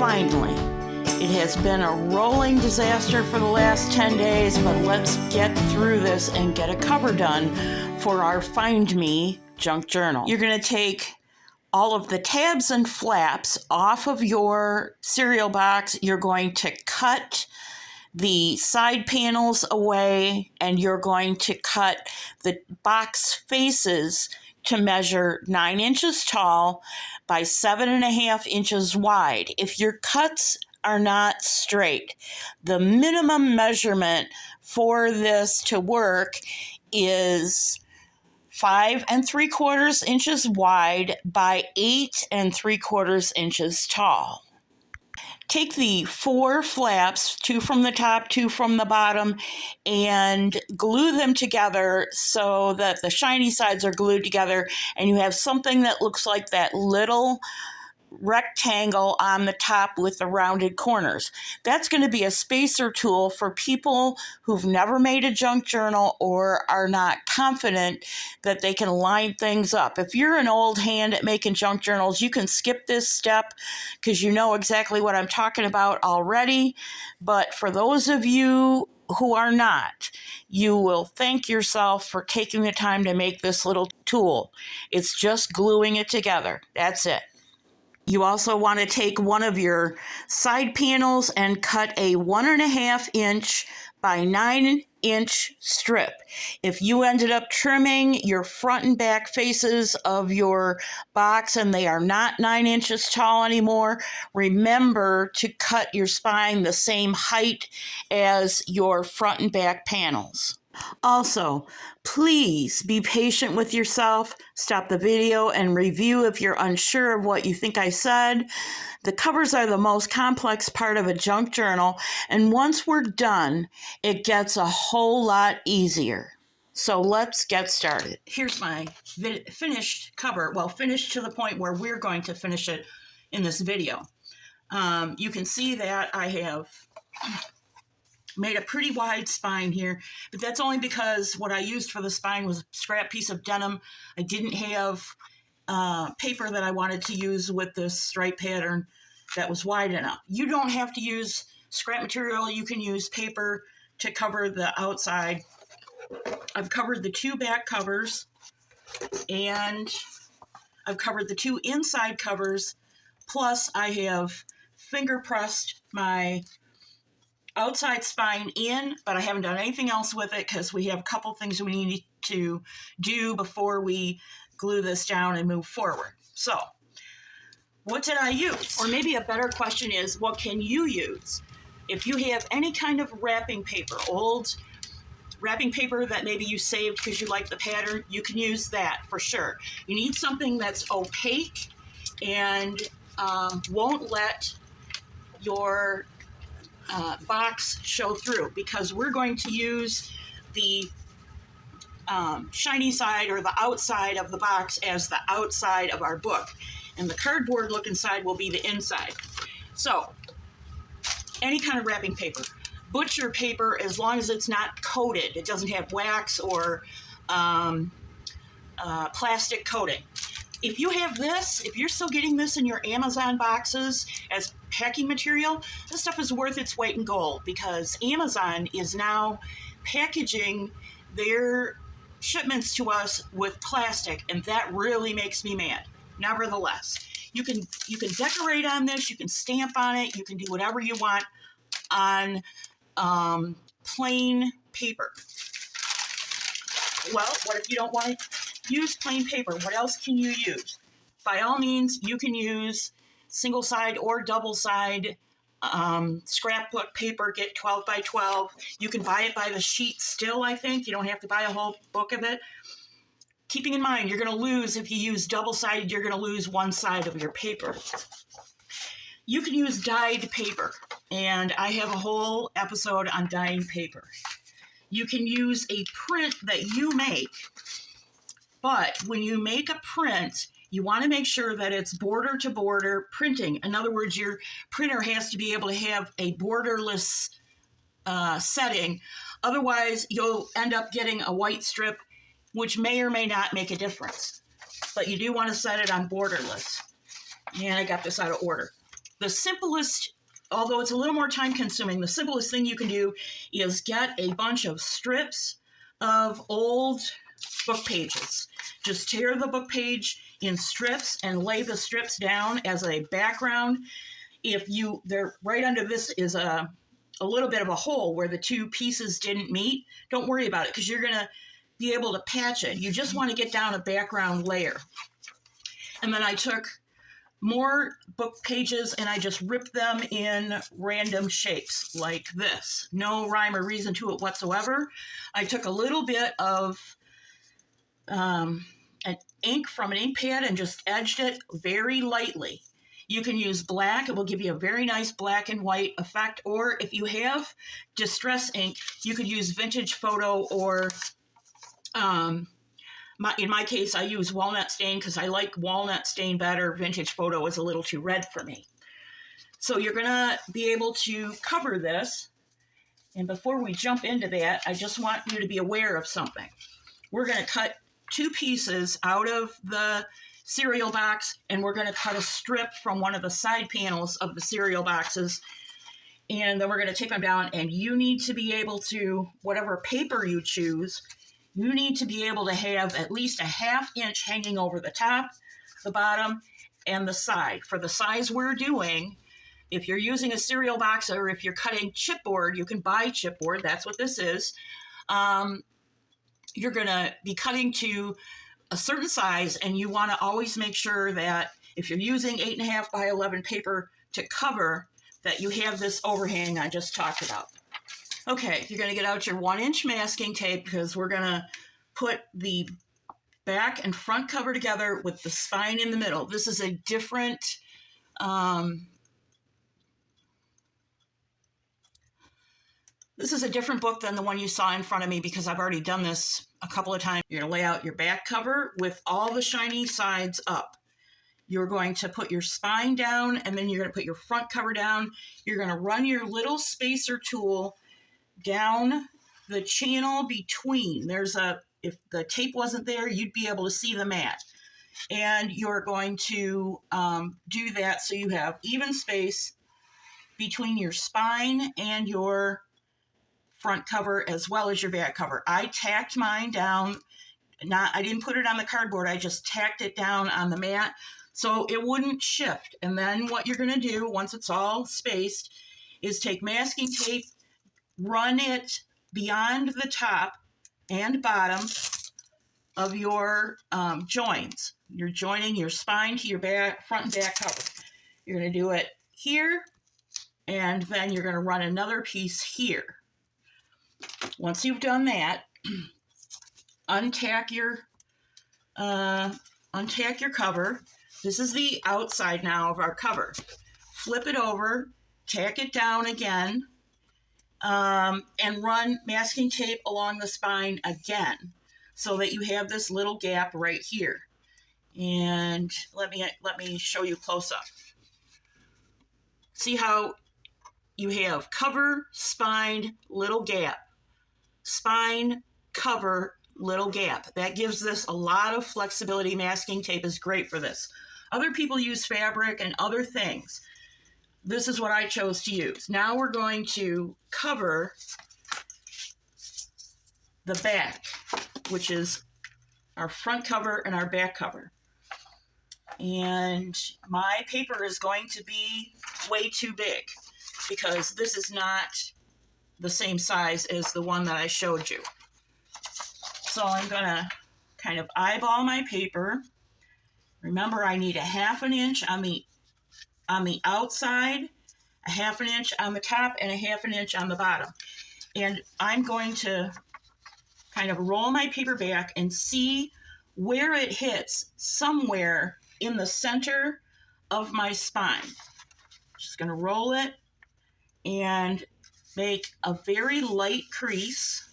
Finally, it has been a rolling disaster for the last 10 days, but let's get through this and get a cover done for our Find Me junk journal. You're going to take all of the tabs and flaps off of your cereal box. You're going to cut the side panels away, and you're going to cut the box faces to measure 9 inches tall by 7.5 inches wide. If your cuts are not straight, the minimum measurement for this to work is 5 3/4 inches wide by 8 3/4 inches tall. Take the 4 flaps, 2 from the top, 2 from the bottom, and glue them together so that the shiny sides are glued together, and you have something that looks like that little rectangle on the top with the rounded corners. That's going to be a spacer tool for people who've never made a junk journal or are not confident that they can line things up. If you're an old hand at making junk journals, you can skip this step because you know exactly what I'm talking about already. But for those of you who are not, you will thank yourself for taking the time to make this little tool. It's just gluing it together. That's it. You also want to take one of your side panels and cut a 1.5 inch by 9 inch strip. If you ended up trimming your front and back faces of your box and they are not 9 inches tall anymore, remember to cut your spine the same height as your front and back panels. Also, please be patient with yourself. Stop the video and review if you're unsure of what you think I said. The covers are the most complex part of a junk journal, and once we're done, it gets a whole lot easier. So let's get started. Here's my finished cover. Well, finished to the point where we're going to finish it in this video. You can see that I have made a pretty wide spine here, but that's only because what I used for the spine was a scrap piece of denim. I didn't have paper that I wanted to use with this stripe pattern that was wide enough. You don't have to use scrap material. You can use paper to cover the outside. I've covered the 2 back covers, and I've covered the 2 inside covers, plus I have finger pressed my outside spine in, but I haven't done anything else with it because we have a couple things we need to do before we glue this down and move forward. So, what did I use? Or maybe a better question is, what can you use? If you have any kind of wrapping paper, old wrapping paper that maybe you saved because you like the pattern, you can use that for sure. You need something that's opaque and won't let your box show through, because we're going to use the shiny side or the outside of the box as the outside of our book, and the cardboard looking side will be the inside. So any kind of wrapping paper, butcher paper, as long as it's not coated, it doesn't have wax or plastic coating. If you have this, if you're still getting this in your Amazon boxes as packing material, this stuff is worth its weight in gold, because Amazon is now packaging their shipments to us with plastic, and that really makes me mad. Nevertheless, you can decorate on this, you can stamp on it, you can do whatever you want on plain paper. Well, what if you don't want to use plain paper? What else can you use? By all means, you can use single side or double side scrapbook paper. Get 12 by 12. You can buy it by the sheet still, I think. You don't have to buy a whole book of it. Keeping in mind, you're going to lose, if you use double-sided, you're going to lose one side of your paper. You can use dyed paper, and I have a whole episode on dyeing paper. You can use a print that you make, but when you make a print, you want to make sure that it's border-to-border printing. In other words, your printer has to be able to have a borderless setting. Otherwise, you'll end up getting a white strip, which may or may not make a difference. But you do want to set it on borderless. And I got this out of order. The simplest, although it's a little more time consuming, the simplest thing you can do is get a bunch of strips of old book pages. Just tear the book page in strips and lay the strips down as a background. They're right under this is a little bit of a hole where the two pieces didn't meet. Don't worry about it because you're going to be able to patch it. You just want to get down a background layer. And then I took more book pages and I just ripped them in random shapes like this. No rhyme or reason to it whatsoever. I took a little bit of an ink from an ink pad and just edged it very lightly. You can use black. It will give you a very nice black and white effect. Or if you have distress ink, you could use vintage photo or in my case, I use walnut stain because I like walnut stain better. Vintage photo is a little too red for me. So you're going to be able to cover this. And before we jump into that, I just want you to be aware of something. We're going to cut two pieces out of the cereal box, and we're going to cut a strip from one of the side panels of the cereal boxes. And then we're going to take them down, and you need to be able to, whatever paper you choose, you need to be able to have at least a 1/2 inch hanging over the top, the bottom, and the side. For the size we're doing, if you're using a cereal box or if you're cutting chipboard, you can buy chipboard. That's what this is. You're going to be cutting to a certain size, and you want to always make sure that if you're using 8.5 by 11 paper to cover, that you have this overhang I just talked about. Okay, you're going to get out your 1-inch masking tape because we're going to put the back and front cover together with the spine in the middle. This is a different book than the one you saw in front of me because I've already done this a couple of times. You're going to lay out your back cover with all the shiny sides up. You're going to put your spine down, and then you're going to put your front cover down. You're going to run your little spacer tool down the channel between. If the tape wasn't there, you'd be able to see the mat. And you're going to do that so you have even space between your spine and your front cover as well as your back cover. I tacked mine down. I didn't put it on the cardboard. I just tacked it down on the mat so it wouldn't shift. And then what you're going to do once it's all spaced is take masking tape, run it beyond the top and bottom of your joins. You're joining your spine to your back, front and back cover. You're going to do it here, and then you're going to run another piece here. Once you've done that, untack your cover. This is the outside now of our cover. Flip it over, tack it down again, and run masking tape along the spine again so that you have this little gap right here. And let me show you close up. See how you have cover, spine, little gap. Spine, cover, little gap. That gives this a lot of flexibility. Masking tape is great for this. Other people use fabric and other things. This is what I chose to use. Now we're going to cover the back, which is our front cover and our back cover. And my paper is going to be way too big because this is not the same size as the one that I showed you. So I'm going to kind of eyeball my paper. Remember, I need a 1/2 inch on the outside, a 1/2 inch on the top, and a 1/2 inch on the bottom. And I'm going to kind of roll my paper back and see where it hits somewhere in the center of my spine. Just going to roll it and make a very light crease.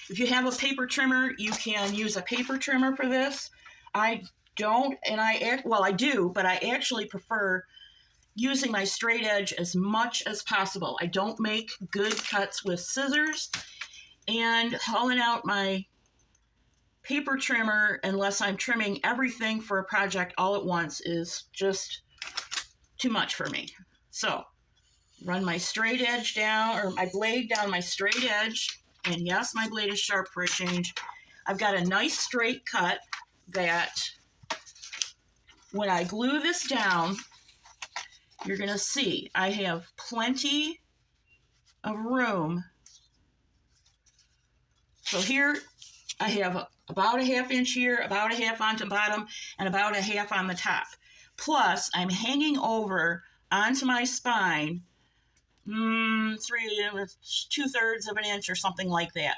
If you have a paper trimmer, you can use a paper trimmer for this. I don't, and I do, but I actually prefer using my straight edge as much as possible. I don't make good cuts with scissors, and hauling out my paper trimmer, unless I'm trimming everything for a project all at once, is just too much for me. So run my straight edge down, or my blade down my straight edge. And yes, my blade is sharp for a change. I've got a nice straight cut that when I glue this down, you're going to see I have plenty of room. So here I have about a ½ inch here, about a half on the bottom, and about a half on the top. Plus, I'm hanging over onto my spine 2/3 of an inch or something like that.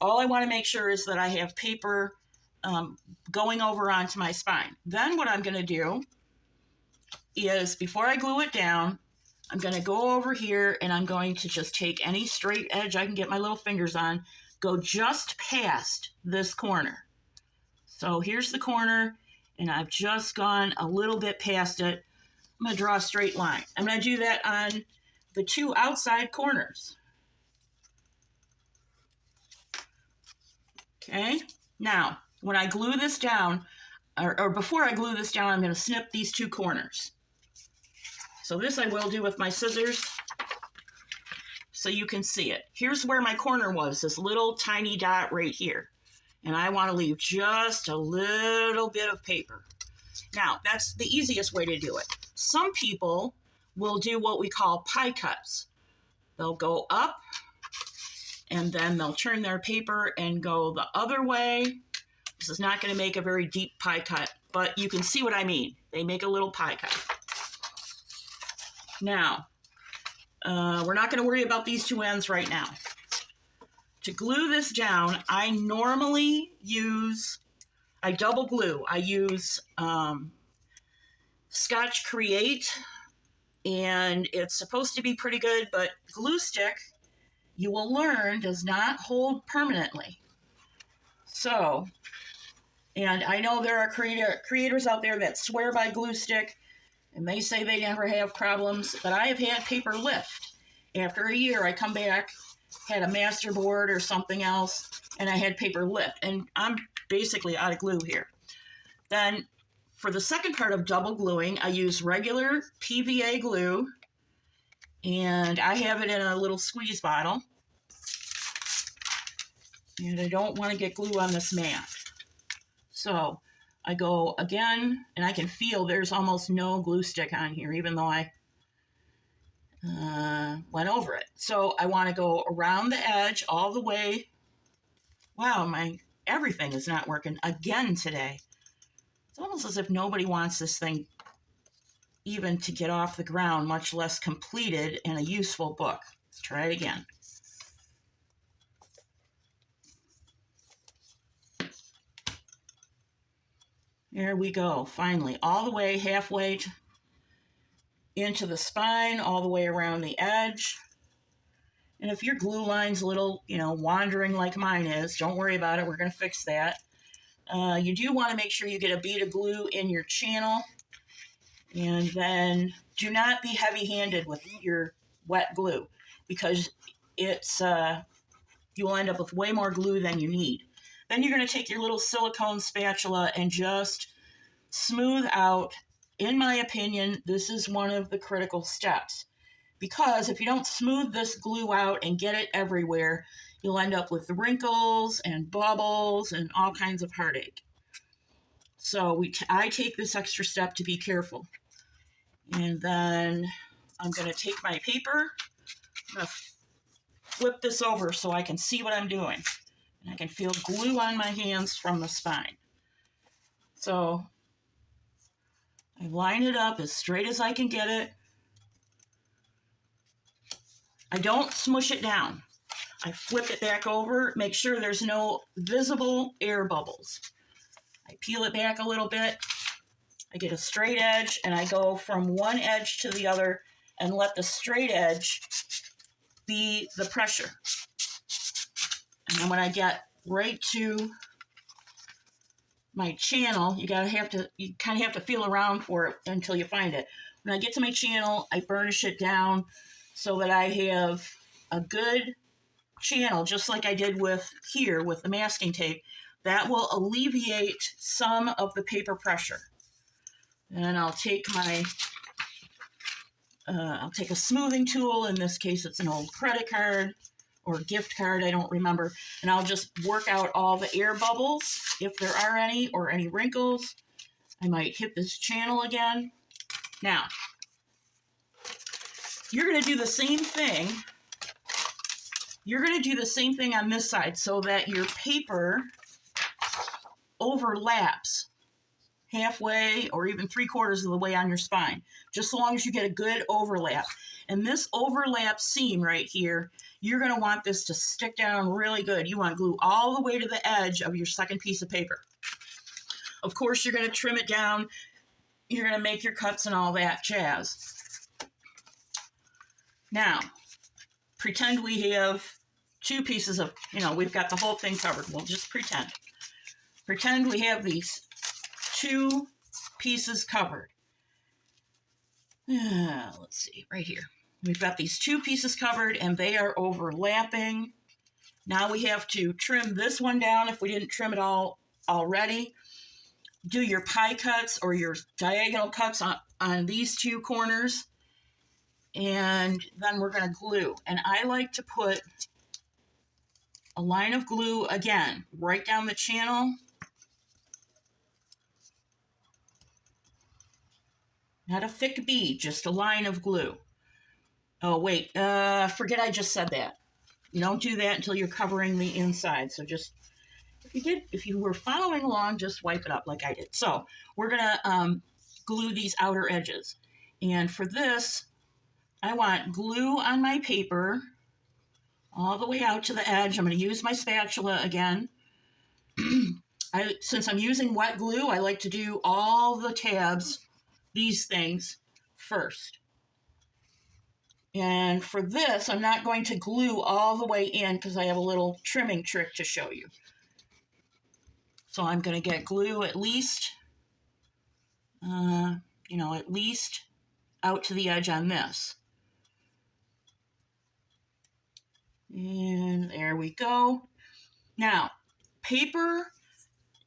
All I want to make sure is that I have paper going over onto my spine. Then what I'm going to do is, before I glue it down, I'm going to go over here and I'm going to just take any straight edge I can get my little fingers on, go just past this corner. So here's the corner, and I've just gone a little bit past it. I'm going to draw a straight line. I'm going to do that on the 2 outside corners. Okay, now when I glue this down, or before I glue this down, I'm going to snip these 2 corners. So this I will do with my scissors so you can see it. Here's where my corner was, this little tiny dot right here. And I want to leave just a little bit of paper. Now, that's the easiest way to do it. Some people will do what we call pie cuts. They'll go up, and then they'll turn their paper and go the other way. This is not going to make a very deep pie cut, but you can see what I mean. They make a little pie cut. Now, we're not going to worry about these 2 ends right now. To glue this down, I normally use, I double glue. I use Scotch Create, and it's supposed to be pretty good, but glue stick, you will learn, does not hold permanently. So, and I know there are creators out there that swear by glue stick, and they say they never have problems, but I have had paper lift. After a year, I come back, had a masterboard or something else, and I had paper lift, and I'm basically out of glue here. Then, for the second part of double gluing, I use regular PVA glue, and I have it in a little squeeze bottle, and I don't want to get glue on this mat. So I go again, and I can feel there's almost no glue stick on here, even though I went over it. So I want to go around the edge all the way. Wow, everything is not working again today. It's almost as if nobody wants this thing even to get off the ground, much less completed in a useful book. Let's try it again. There we go, finally, all the way halfway into the spine, all the way around the edge. And if your glue line's a little, wandering like mine is, don't worry about it. We're going to fix that. You do want to make sure you get a bead of glue in your channel. And then do not be heavy-handed with your wet glue, because you will end up with way more glue than you need. Then you're going to take your little silicone spatula and just smooth out. In my opinion, this is one of the critical steps, because if you don't smooth this glue out and get it everywhere, you'll end up with wrinkles and bubbles and all kinds of heartache. So I take this extra step to be careful. And then I'm going to take my paper, I'm going to flip this over so I can see what I'm doing. And I can feel glue on my hands from the spine. So I line it up as straight as I can get it. I don't smush it down. I flip it back over, make sure there's no visible air bubbles. I peel it back a little bit. I get a straight edge, and I go from one edge to the other and let the straight edge be the pressure. And then when I get right to my channel, you kind of have to feel around for it until you find it. When I get to my channel, I burnish it down so that I have a good channel, just like I did with the masking tape. That will alleviate some of the paper pressure. And I'll take my I'll take a smoothing tool. In this case, it's an old credit card or gift card, I don't remember. And I'll just work out all the air bubbles, if there are any, or any wrinkles. I might hit this channel again. Now, you're going to do the same thing. You're going to do the same thing on this side so that your paper overlaps halfway or even 3/4 of the way on your spine, just so long as you get a good overlap. And this overlap seam right here, you're going to want this to stick down really good. You want to glue all the way to the edge of your second piece of paper. Of course, you're going to trim it down. You're going to make your cuts and all that jazz. Now, pretend we have 2 pieces of, we've got the whole thing covered. We'll just pretend. Pretend we have these 2 pieces covered. Let's see, right here. We've got these 2 pieces covered and they are overlapping. Now we have to trim this one down if we didn't trim it all already. Do your pie cuts or your diagonal cuts on these 2 corners. And then we're going to glue. And I like to put a line of glue, again, right down the channel. Not a thick bead, just a line of glue. Oh, wait, forget I just said that. You don't do that until you're covering the inside. So just, if you were following along, just wipe it up like I did. So we're going to glue these outer edges. And for this, I want glue on my paper all the way out to the edge. I'm going to use my spatula again. Since I'm using wet glue, I like to do all the tabs, these things, first. And for this, I'm not going to glue all the way in because I have a little trimming trick to show you. So I'm going to get glue at least, at least out to the edge on this. And there we go. Now, paper,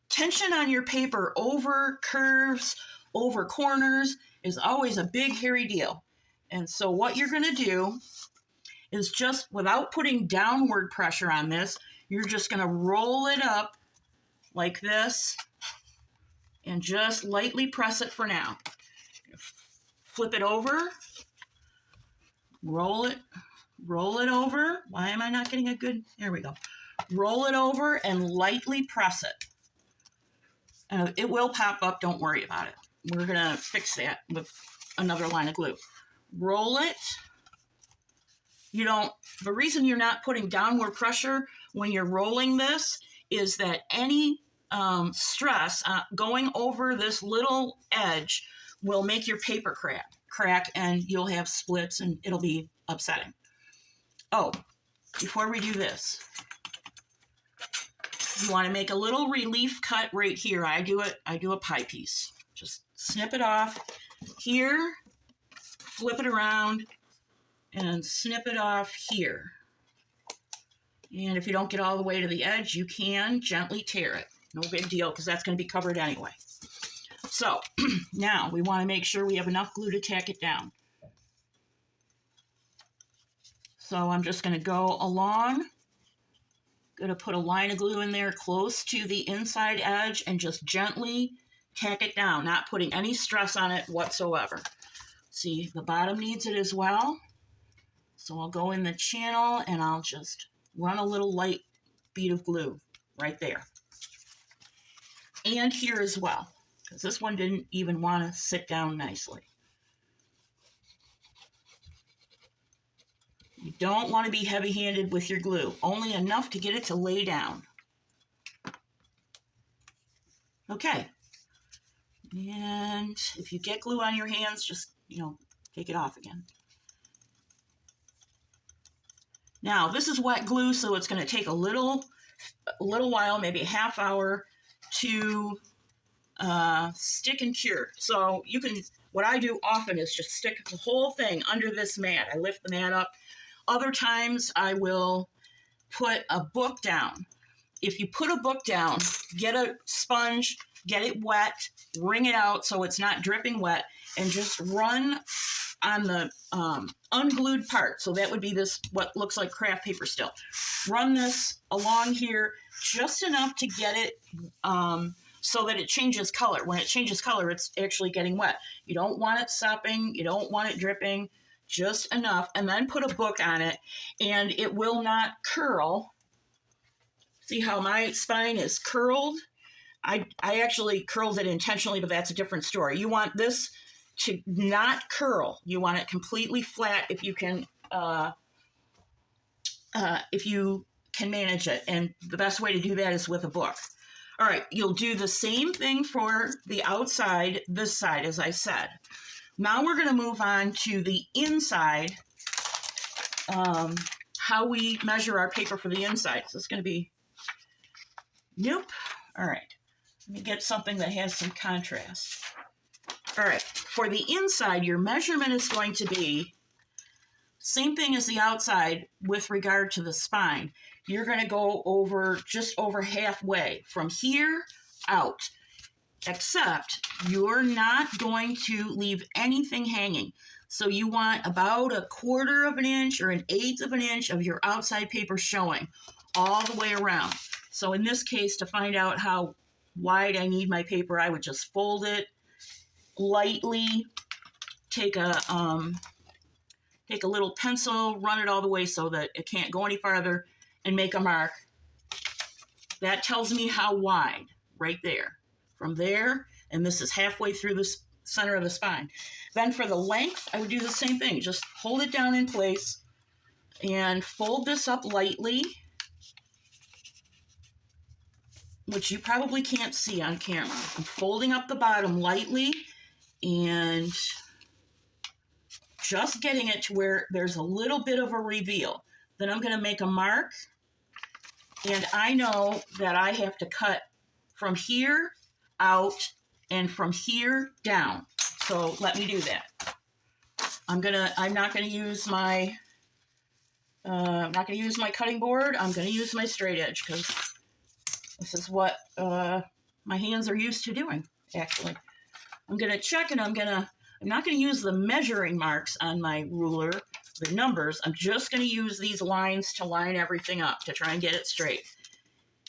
tension on your paper over curves, over corners is always a big, hairy deal. And so what you're going to do is just, without putting downward pressure on this, you're just going to roll it up like this and just lightly press it for now. Flip it over, roll it over. Why am I not getting a good, there we go. Roll it over and lightly press it. And it will pop up, don't worry about it. We're gonna fix that with another line of glue. Roll it. The reason you're not putting downward pressure when you're rolling this is that any stress going over this little edge will make your paper crack and you'll have splits and it'll be upsetting. Oh, before we do this, you want to make a little relief cut right here. I do a pie piece. Just snip it off here, flip it around, and snip it off here. And if you don't get all the way to the edge, you can gently tear it. No big deal, because that's going to be covered anyway. So now we want to make sure we have enough glue to tack it down. So I'm just going to go along. Going to put a line of glue in there close to the inside edge and just gently tack it down, not putting any stress on it whatsoever. See, the bottom needs it as well. So I'll go in the channel and I'll just run a little light bead of glue right there. And here as well, because this one didn't even want to sit down nicely. You don't want to be heavy-handed with your glue, only enough to get it to lay down. Okay. And if you get glue on your hands, just, take it off again. Now, this is wet glue, so it's going to take a little while, maybe a half hour, to stick and cure. So what I do often is just stick the whole thing under this mat. I lift the mat up. Other times I will put a book down. If you put a book down, get a sponge, get it wet, wring it out so it's not dripping wet, and just run on the unglued part. So that would be this, what looks like craft paper still. Run this along here just enough to get it so that it changes color. When it changes color, it's actually getting wet. You don't want it sopping. You don't want it dripping. Just enough. And then put a book on it, and it will not curl. See how my spine is curled? I actually curled it intentionally, but that's a different story. You want this to not curl. You want it completely flat if you can manage it. And the best way to do that is with a book. All right, you'll do the same thing for the outside, this side, as I said. Now we're going to move on to the inside, how we measure our paper for the inside. So it's going to be, nope. All right, let me get something that has some contrast. All right, for the inside, your measurement is going to be same thing as the outside with regard to the spine. You're going to go over just over halfway from here out, except you're not going to leave anything hanging. So you want about 1/4 of an inch or 1/8 of an inch of your outside paper showing all the way around. So in this case, to find out how wide I need my paper, I would just fold it lightly, take a little pencil, run it all the way so that it can't go any farther, and make a mark. That tells me how wide, right there. From there, and this is halfway through the center of the spine. Then for the length, I would do the same thing. Just hold it down in place and fold this up lightly, which you probably can't see on camera. I'm folding up the bottom lightly and just getting it to where there's a little bit of a reveal. Then I'm going to make a mark, and I know that I have to cut from here out and from here down. So let me do that. I'm not gonna use my cutting board. I'm gonna use my straight edge because this is what my hands are used to doing. Actually, I'm gonna check, and I'm not gonna use the measuring marks on my ruler, the numbers. I'm just gonna use these lines to line everything up to try and get it straight.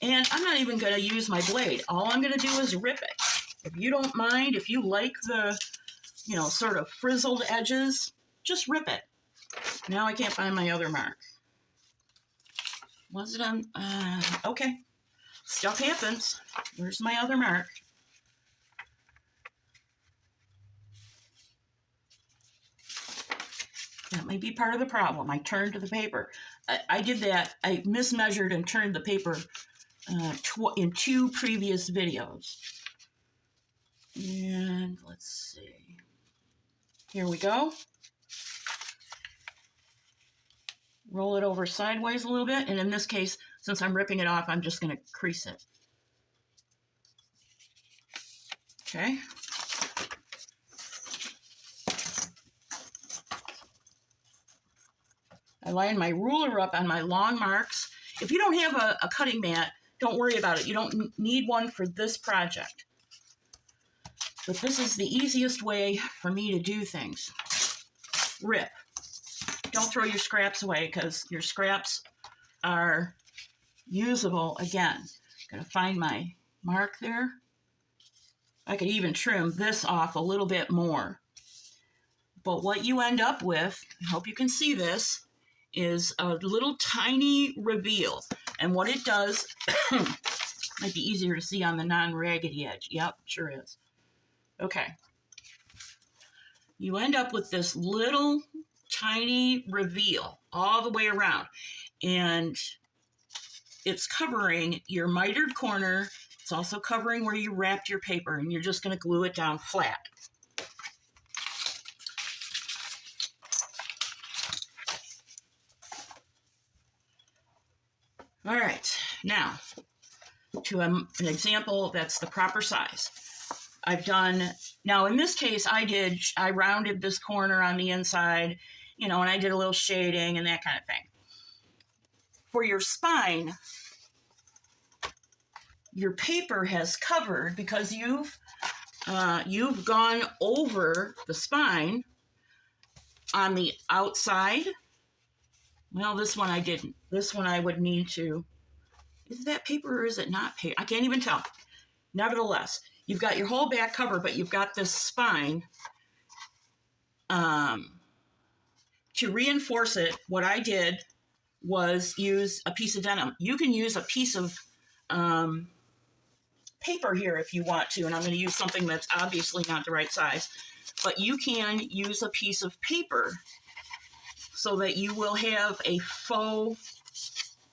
And I'm not even going to use my blade. All I'm going to do is rip it. If you don't mind, if you like the, sort of frizzled edges, just rip it. Now I can't find my other mark. Was it on? Okay. Stuff happens. Where's my other mark? That may be part of the problem. I turned to the paper. I did that. I mismeasured and turned the paper in 2 previous videos. And let's see. Here we go. Roll it over sideways a little bit. And in this case, since I'm ripping it off, I'm just going to crease it. Okay. I line my ruler up on my long marks. If you don't have a cutting mat, don't worry about it. You don't need one for this project. But this is the easiest way for me to do things. Rip. Don't throw your scraps away because your scraps are usable again. Gotta find my mark there. I could even trim this off a little bit more. But what you end up with, I hope you can see this, is a little tiny reveal. And what it does, might be easier to see on the non-raggedy edge. Yep, sure is. Okay. You end up with this little tiny reveal all the way around. And it's covering your mitered corner. It's also covering where you wrapped your paper, and you're just going to glue it down flat. All right, now to an example that's the proper size. I've done, now in this case, I rounded this corner on the inside, and I did a little shading and that kind of thing. For your spine, your paper has covered, because you've gone over the spine, on the outside. Well, this one I didn't. This one I would need to. Is that paper or is it not paper? I can't even tell. Nevertheless, you've got your whole back cover, but you've got this spine. To reinforce it, what I did was use a piece of denim. You can use a piece of paper here if you want to, and I'm going to use something that's obviously not the right size, but you can use a piece of paper so that you will have a faux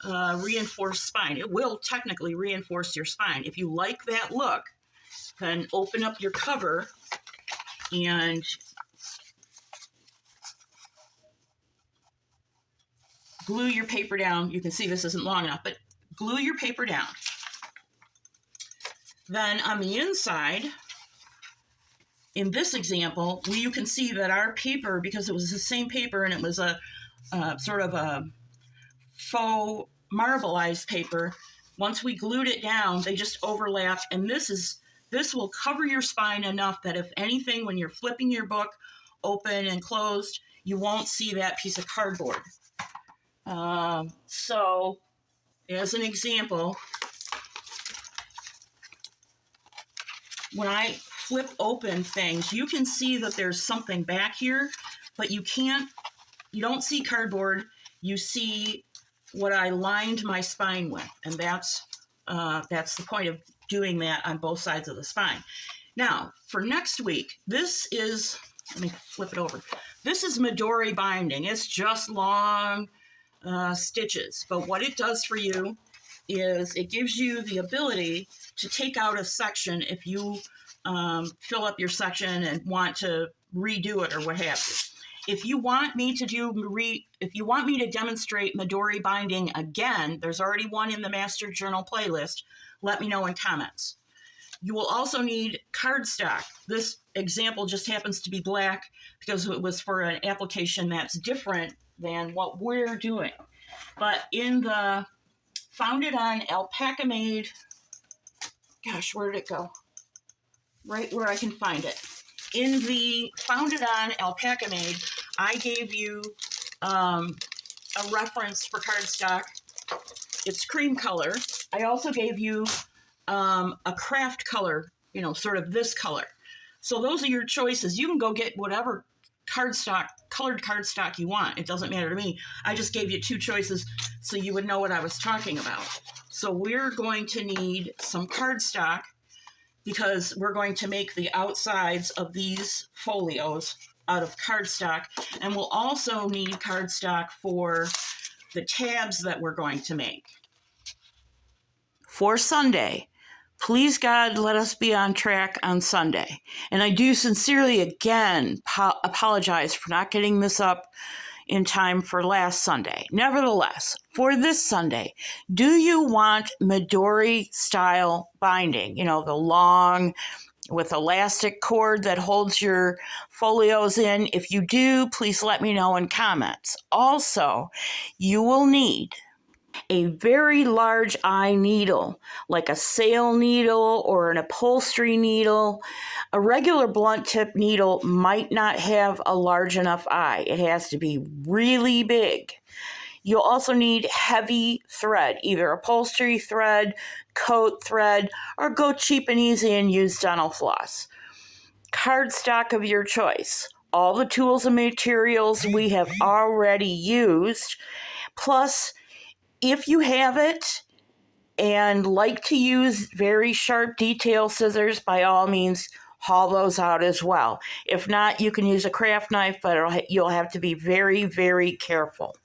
reinforced spine. It will technically reinforce your spine. If you like that look, then open up your cover and glue your paper down. You can see this isn't long enough, but glue your paper down. Then on the inside, in this example, you can see that our paper, because it was the same paper and it was a sort of a faux marbleized paper, once we glued it down, they just overlapped. And this will cover your spine enough that if anything, when you're flipping your book open and closed, you won't see that piece of cardboard. So as an example, when I flip open things, you can see that there's something back here, but you don't see cardboard. You see what I lined my spine with, and that's the point of doing that on both sides of the spine. Now, for next week, this is, let me flip it over. This is Midori binding. It's just long stitches, but what it does for you is it gives you the ability to take out a section if you fill up your section and want to redo it or what have you. If you want me to demonstrate Midori binding again, there's already one in the Master Journal playlist. Let me know in comments. You will also need cardstock. This example just happens to be black because it was for an application that's different than what we're doing. But in the Founded on Alpacamade, gosh, where did it go? Right where I can find it. In the Founded on Alpacamade, I gave you a reference for cardstock. It's cream color. I also gave you a craft color, sort of this color. So those are your choices. You can go get whatever colored cardstock you want. It doesn't matter to me. I just gave you two choices so you would know what I was talking about. So we're going to need some cardstock because we're going to make the outsides of these folios out of cardstock. And we'll also need cardstock for the tabs that we're going to make. For Sunday, please God, let us be on track on Sunday. And I do sincerely again apologize for not getting this up in time for last Sunday. Nevertheless, for this Sunday, do you want Midori style binding? The long with elastic cord that holds your folios in. If you do, please let me know in comments. Also, you will need a very large eye needle, like a sail needle or an upholstery needle. A regular blunt tip needle might not have a large enough eye. It has to be really big. You'll also need heavy thread, either upholstery thread, coat thread, or go cheap and easy and use dental floss. Cardstock of your choice. All the tools and materials we have already used, plus if you have it and like to use very sharp detail scissors, by all means, haul those out as well. If not, you can use a craft knife, but you'll have to be very, very careful.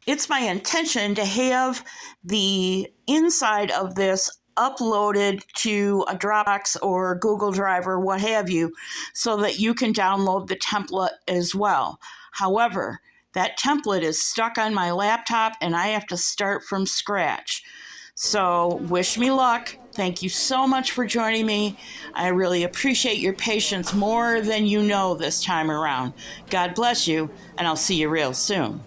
It's my intention to have the inside of this uploaded to a Dropbox or Google Drive or what have you, so that you can download the template as well. However, that template is stuck on my laptop and I have to start from scratch. So wish me luck. Thank you so much for joining me. I really appreciate your patience more than you know this time around. God bless you, and I'll see you real soon.